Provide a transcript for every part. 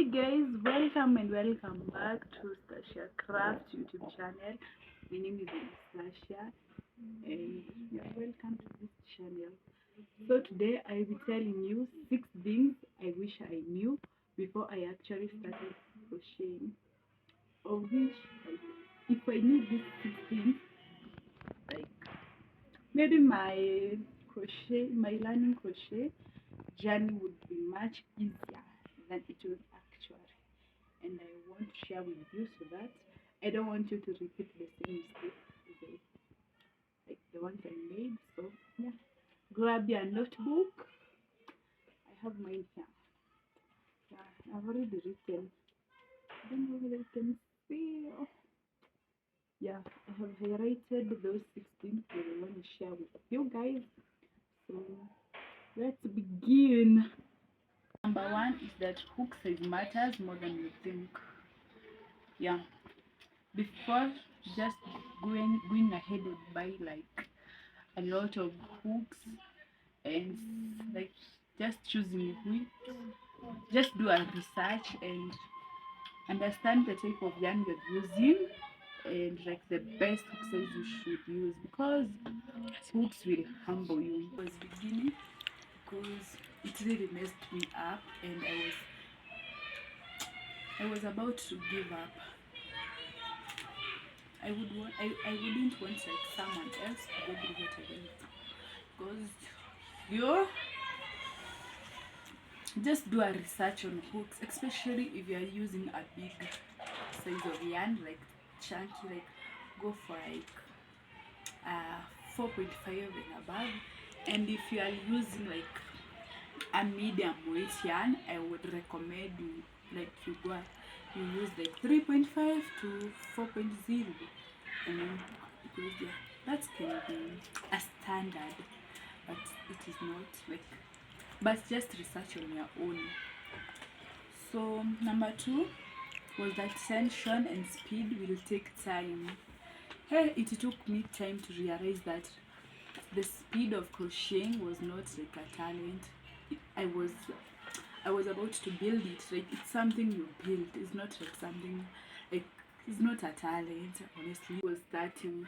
Hi guys, welcome and welcome back to Stasia Craft YouTube channel. My name is Stasia and you're welcome to this channel. So today I'll be telling you 6 things I wish I knew before I actually started crocheting. Of which, like, if I knew these 6 things, like maybe my learning crochet journey would be much easier than it was actually. And I want to share with you so that I don't want you to repeat the same mistake like the ones I made. So yeah, grab your notebook. I have mine here. Yeah, I've already written. I don't know whether you can see. Yeah, I have highlighted those 16 that I want to share with you guys. So let's begin. Number one is that hook size matters more than you think. Yeah, before just going ahead and buy like a lot of hooks and like just choosing which, just do a research and understand the type of yarn you're using and like the best hook size you should use, because hooks will humble you. I was beginning because it really messed me up and I was about to give up. I wouldn't want like someone else to go through what I went through, because you just do a research on hooks, especially if you are using a big size of yarn like chunky, like go for like 4.5 and above. And if you are using like a medium weight yarn, I would recommend you like you use like 3.5 to 4.0. Because yeah, that can be a standard, but it is not like, but just research on your own. So number two was that tension and speed will take time. Hey, it took me time to realize that the speed of crocheting was not like a talent. I was about to build it. Like it's something you build. It's not like something like, it's not a talent. Honestly, I was starting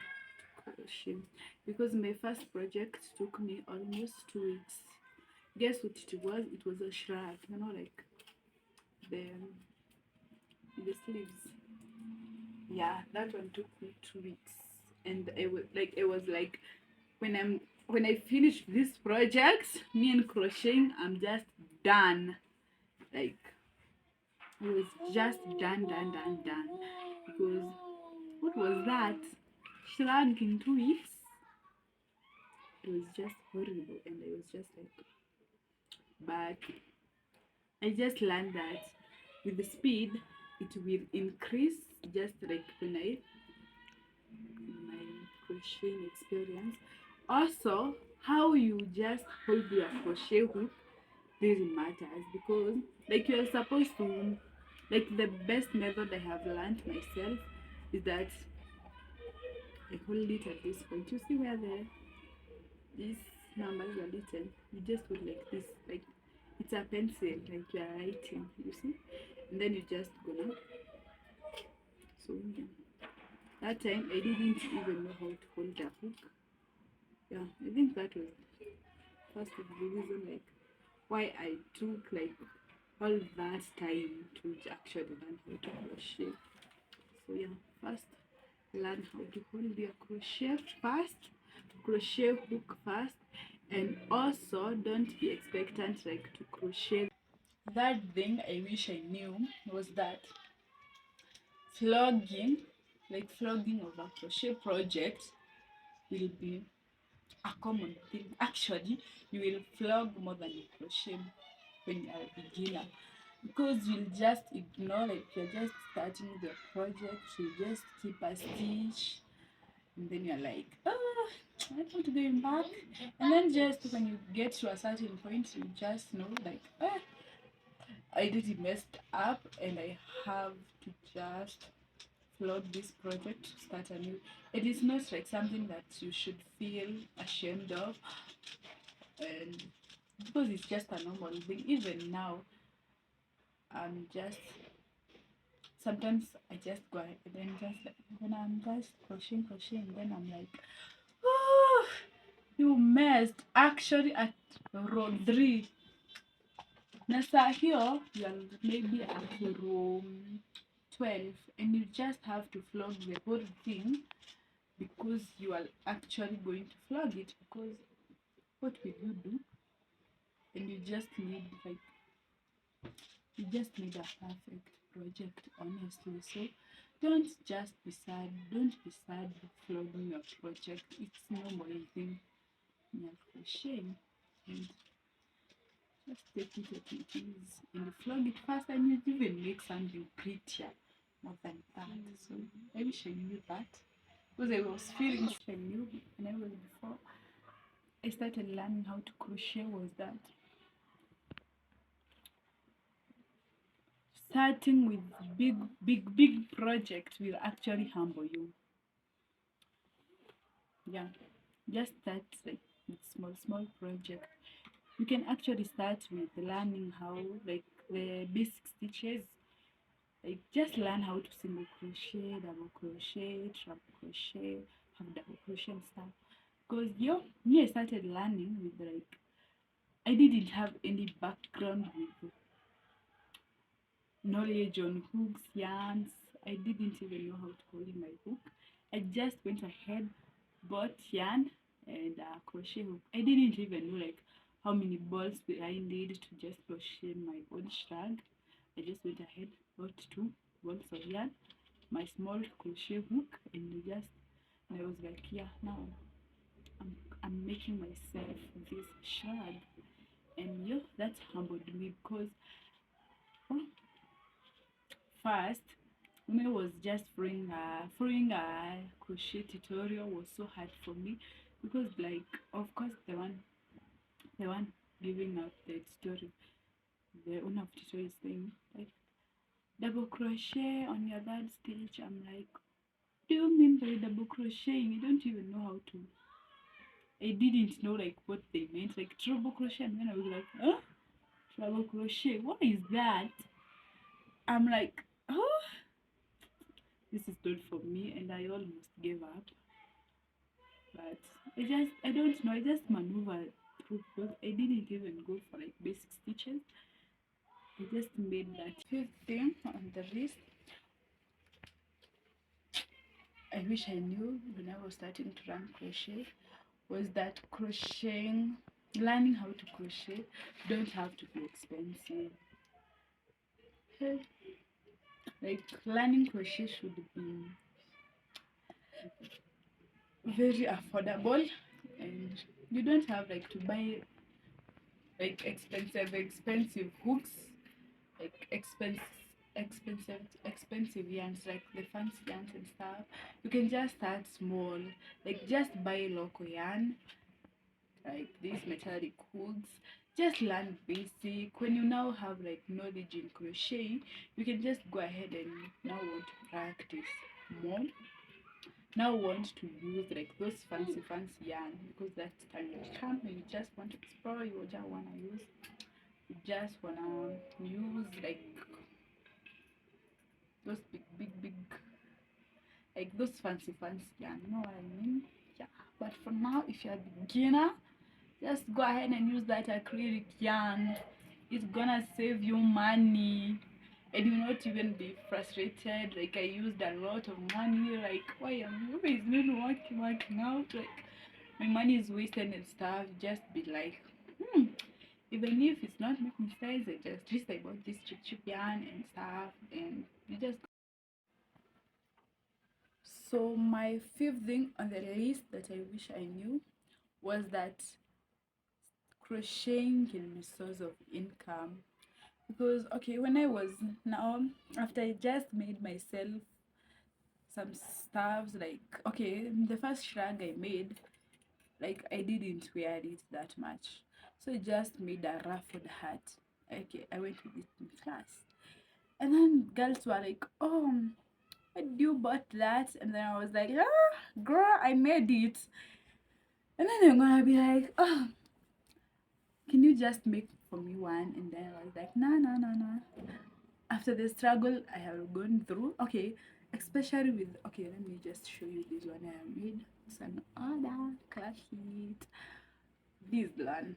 to crochet because my first project took me almost 2 weeks. Guess what it was? It was a shrug. You know, like the sleeves. Yeah, that one took me 2 weeks, and it was like when I finish this project, me and crocheting, I'm just done. Like it was just done. Because what was that? Shrug in 2 weeks. It was just horrible, and I was just like, but I just learned that with the speed, it will increase. Just like when I my crocheting experience. Also, how you just hold your crochet hook really matters, because like you are supposed to, like the best method I have learned myself is that I hold it at this point. You see where these numbers are written? You just hold like this, like it's a pencil, like you are writing, you see? And then you just gonna, so yeah. That time I didn't even know how to hold a hook. Yeah, I think that was first of the reason like why I took like all that time to actually learn how to crochet. So yeah, first learn how to hold your crochet first, crochet hook first, and also don't be expectant like to crochet. That thing I wish I knew was that flogging, like flogging of a crochet project will be a common thing. Actually, you will flog more than you crochet when you are a beginner, because you'll just ignore, like you're just starting the project, you just keep a stitch, and then you're like, oh, I don't want to go back. And then just when you get to a certain point, you just know like, I did it messed up and I have to just flog this project, start anew. It is not like something that you should feel ashamed of, and because it's just a normal thing. Even now, just sometimes I just go ahead and then just like when I'm just crocheting, then I'm like, oh, you messed actually at row 3. Nasa here you're maybe at row 12 and you just have to flog the whole thing because you are actually going to flog it, because what will you do? And you just need like you just need a perfect project, honestly. So don't just be sad, don't be sad flogging your project. It's normal thing in your crocheting, and just take it as it is and flog it fast, and you even make something prettier more than that. So I wish I knew that, because I was feeling I knew when I was before I started learning how to crochet was that starting with big projects will actually humble you. Yeah, just start like with small project. You can actually start with learning how like the basic stitches, like just learn how to single crochet, double crochet, triple crochet, have double crochet and stuff. Because me I started learning with like I didn't have any background with knowledge on hooks, yarns. I didn't even know how to hold my hook. I just went ahead, bought yarn and a crochet hook. I didn't even know like how many balls I need to just crochet my own shrug. I just went ahead, bought 2 balls of yarn, my small crochet hook, and I was like, yeah, now I'm making myself this shrug. And that humbled me because oh, first when I was just following a crochet tutorial was so hard for me, because like of course the one giving out the tutorial, the owner of tutorial is saying like double crochet on your third stitch. I'm like, do you mean by double crocheting? You don't even know how to. I didn't know like what they meant, like treble crochet, and then I was like, huh? Treble crochet, what is that? I'm like, oh, this is not for me, and I almost gave up. But I don't know, I just maneuvered through because I didn't even go for like basic stitches. I just made that fifth thing on the list. I wish I knew when I was starting to learn crochet was that learning how to crochet don't have to be expensive. Like learning crochet should be very affordable, and you don't have like to buy like expensive hooks, like expensive yarns, like the fancy yarns and stuff. You can just start small, like just buy local yarn, like these metallic hooks. Just learn basic. When you now have like knowledge in crochet, you can just go ahead and now want to practice more, now want to use like those fancy yarn, because that time will come and you just want to explore, you just wanna use like those big like those fancy yarn, you know what I mean? Yeah, but for now if you're a beginner, just go ahead and use that acrylic yarn. It's gonna save you money and you'll not even be frustrated like I used a lot of money, like why is not working out, like my money is wasted and stuff. Just be like, even if it's not making sense, I just at least I bought this cheap yarn and stuff, and you just. So my fifth thing on the list that I wish I knew was that crocheting can be a source of income. Because okay, when I was now after I just made myself some stuffs, like okay, the first shrug I made, like I didn't wear it that much, so I just made a ruffled hat. Okay, I went with it in class, and then girls were like, oh, why did you bought that? And then I was like, ah, girl, I made it. And then they're gonna be like, oh, can you just make for me one? And then I was like, no. after the struggle I have gone through. Okay, especially with, okay, let me just show you this one I made. It's an order, clash it. This one.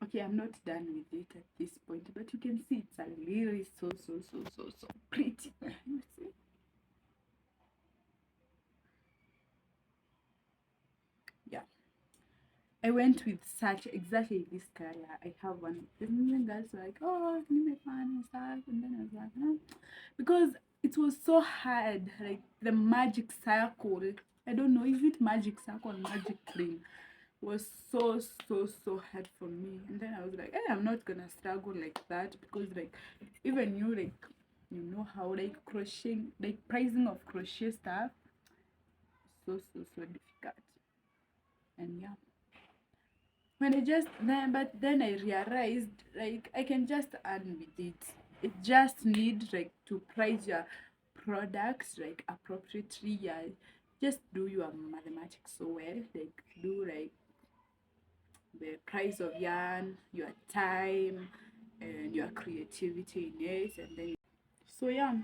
Okay, I'm not done with it at this point, but you can see it's a really so pretty. You see? Yeah. I went with such exactly this color. I have one. And guys were like, oh, can you make fun and stuff? And then I was like, no. Because it was so hard. Like the magic circle. I don't know, is it magic circle or magic ring? Was so hard for me. And then I was like, hey, I'm not gonna struggle like that, because like even you, like, you know how like crocheting, like pricing of crochet stuff, so difficult. And yeah, when I just then, but then I realized like I can just earn with it. It just need like to price your products like appropriately. Yeah, just do your mathematics so well. Like do like the price of yarn, your time, and your creativity in it, and then so yeah,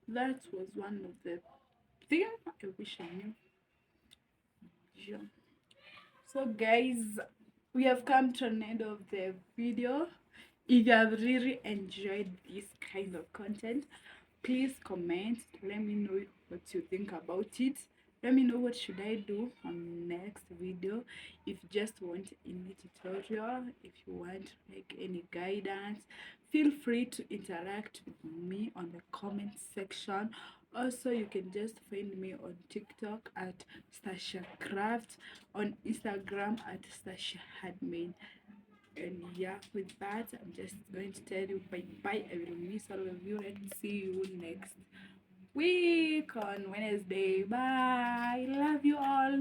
that was one of the things I wish I knew. Yeah. So guys, we have come to an end of the video. If you have really enjoyed this kind of content, please comment. Let me know what you think about it. Let me know what should I do on next video. If you just want any tutorial, if you want like any guidance, feel free to interact with me on the comment section. Also, you can just find me on TikTok at Stasha Craft, on Instagram at Stasha Handmade. And yeah, with that, I'm just going to tell you bye bye. I will miss all of you and see you next week on Wednesday. Bye. Love you all.